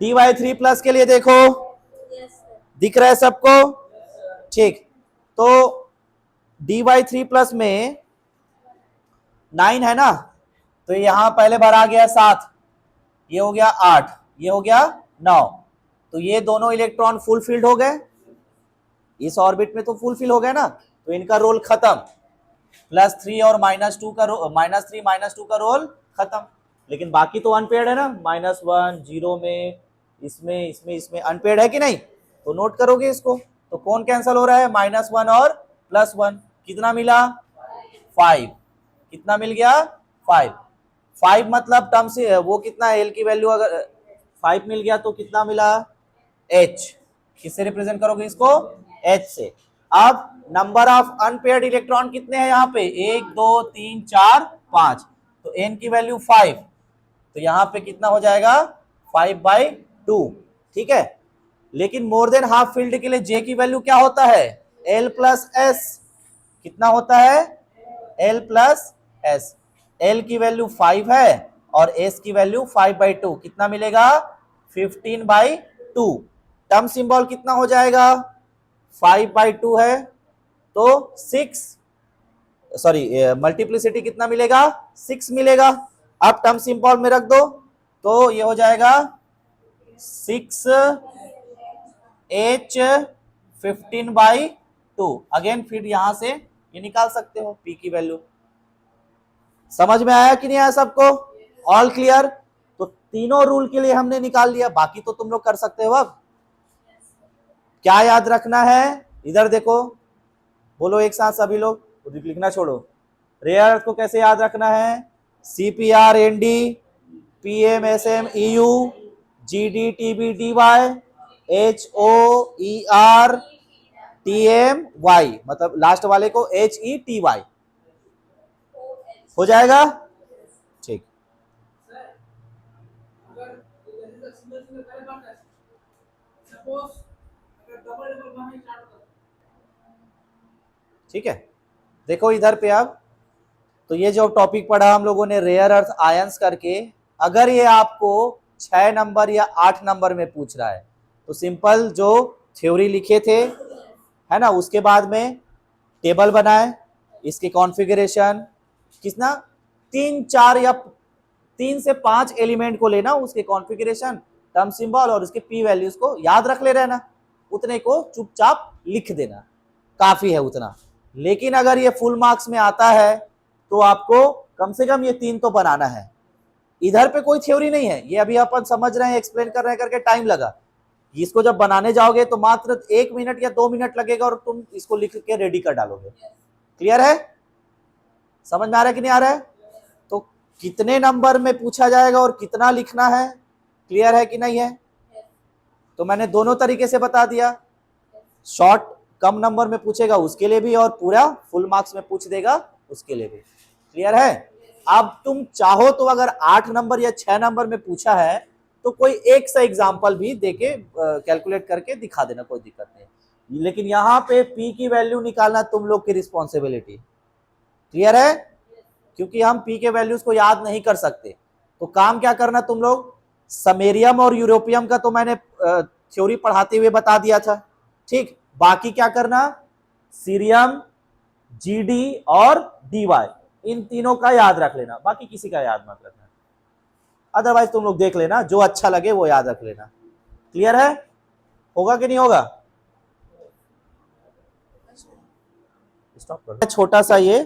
dy3+ के लिए देखो, दिख रहा है सबको? ठीक, तो dy3+ में 9 है ना, तो यहां पहले भरा गया 7, ये हो गया 8, ये हो गया 9, तो ये दोनों इलेक्ट्रॉन फुल फिल्ड हो गए, इस ऑर्बिट में तो फुल फिल हो गए ना, तो इनका रोल खत्म। +3 और -2 का -3 -2 का रोल खत्म। लेकिन बाकी तो अनपेयर्ड है ना, -1 0 में, इसमें अनपेयर्ड है कि नहीं? तो नोट करोगे इसको, तो कौन कैंसिल हो रहा है? -1 और +1, कितना मिला? 5। कितना मिल गया? 5। 5 मतलब टर्म से वो कितना, एल की वैल्यू अगर 5 मिल गया तो कितना मिला? H। किससे रिप्रेजेंट करोगे इसको? H से। अब नंबर ऑफ अनपेयर्ड इलेक्ट्रॉन कितने हैं यहाँ पे? 1 2 3 4 5, तो n की वैल्यू 5, तो यहाँ पे कितना हो जाएगा? 5/2। ठीक है, लेकिन मोर देन हाफ फील्ड के लिए J की वैल्यू क्या होता है? L+S। कितना होता है? L+S। L की वैल्यू 5 है और S की वैल्यू 5/2, कितना मिलेगा? 15/2। टर्म सिंबल कितना हो जाएगा? 5/2 है, तो 6, सॉरी मल्टीप्लिसिटी कितना मिलेगा? 6 मिलेगा। अब टर्म सिंबल में रख दो, तो ये हो जाएगा 6H 15/2। अगेन फिर यहां से ये निकाल सकते हो P की वैल्यू। समझ में आया कि नहीं आया सबको? All clear? तो तीनों रूल के लिए हमने निकाल लिया, बाकी तो तुम लोग कर सकते हो। अब क्या याद रखना है? इधर देखो, बोलो एक साथ सभी लोग, लिखना छोड़ो। रेयर अर्थ को कैसे याद रखना है? CPR ND PMSM EU GD TB DY HOER TMY, मतलब लास्ट वाले को HETY हो जाएगा। ठीक, ठीक है, देखो इधर पे। अब तो ये जो टॉपिक पढ़ा हम लोगों ने रेयर अर्थ आयंस करके, अगर ये आपको 6 नंबर या 8 नंबर में पूछ रहा है तो सिंपल जो थ्योरी लिखे थे है ना, उसके बाद में टेबल बनाए, इसके कॉन्फ़िगरेशन कितना 3 4 या 3 से 5 एलिमेंट को लेना, उसके कॉन्फ़िगरेशन, टर्म सिंबल और उसके पी वैल्यूज को याद रख ले रहना, उतने को चुपचाप लिख देना, काफी है उतना। लेकिन अगर ये फुल मार्क्स में आता है तो आपको कम से कम ये 3 तो बनाना है। इधर पे कोई थ्योरी नहीं है, ये अभी अपन समझ रहे हैं, एक्सप्लेन कर रहे हैं करके टाइम लगा। इसको जब बनाने जाओगे तो मात्र 1 मिनट या 2 मिनट लगेगा और तुम इसको लिख के रेडी कर डालोगे। क्लियर है? समझ में आ रहा है कि नहीं आ रहा है? तो कितने नंबर में पूछा जाएगा और कितना लिखना है, क्लियर है कि नहीं है? तो मैंने दोनों तरीके से बता दिया, शॉर्ट कम नंबर में पूछेगा उसके लिए भी, और पूरा फुल मार्क्स में पूछ देगा उसके लिए भी। क्लियर है? अब तुम चाहो तो अगर 8 नंबर या 6 नंबर में पूछा है तो कोई एक सा एग्जांपल भी देके कैलकुलेट करके दिखा देना, कोई दिक्कत नहीं। लेकिन यहाँ पे P की वैल्यू निकालना तुम लोग की रिस्पॉन्सिबिलिटी। क्लियर है? क्योंकि हम P के वैल्यूज को याद नहीं कर सकते, तो काम क्या करना तुम लोग, समेरियम और यूरोपियम का तो मैंने थ्योरी पढ़ाते हुए बता दिया था। ठीक, बाकी क्या करना, सीरियम, GD और DY, इन तीनों का याद रख लेना, बाकी किसी का याद मत रखना। अदरवाइज तुम लोग देख लेना, जो अच्छा लगे वो याद रख लेना। क्लियर है? होगा कि नहीं होगा? स्टॉप करो, छोटा सा ये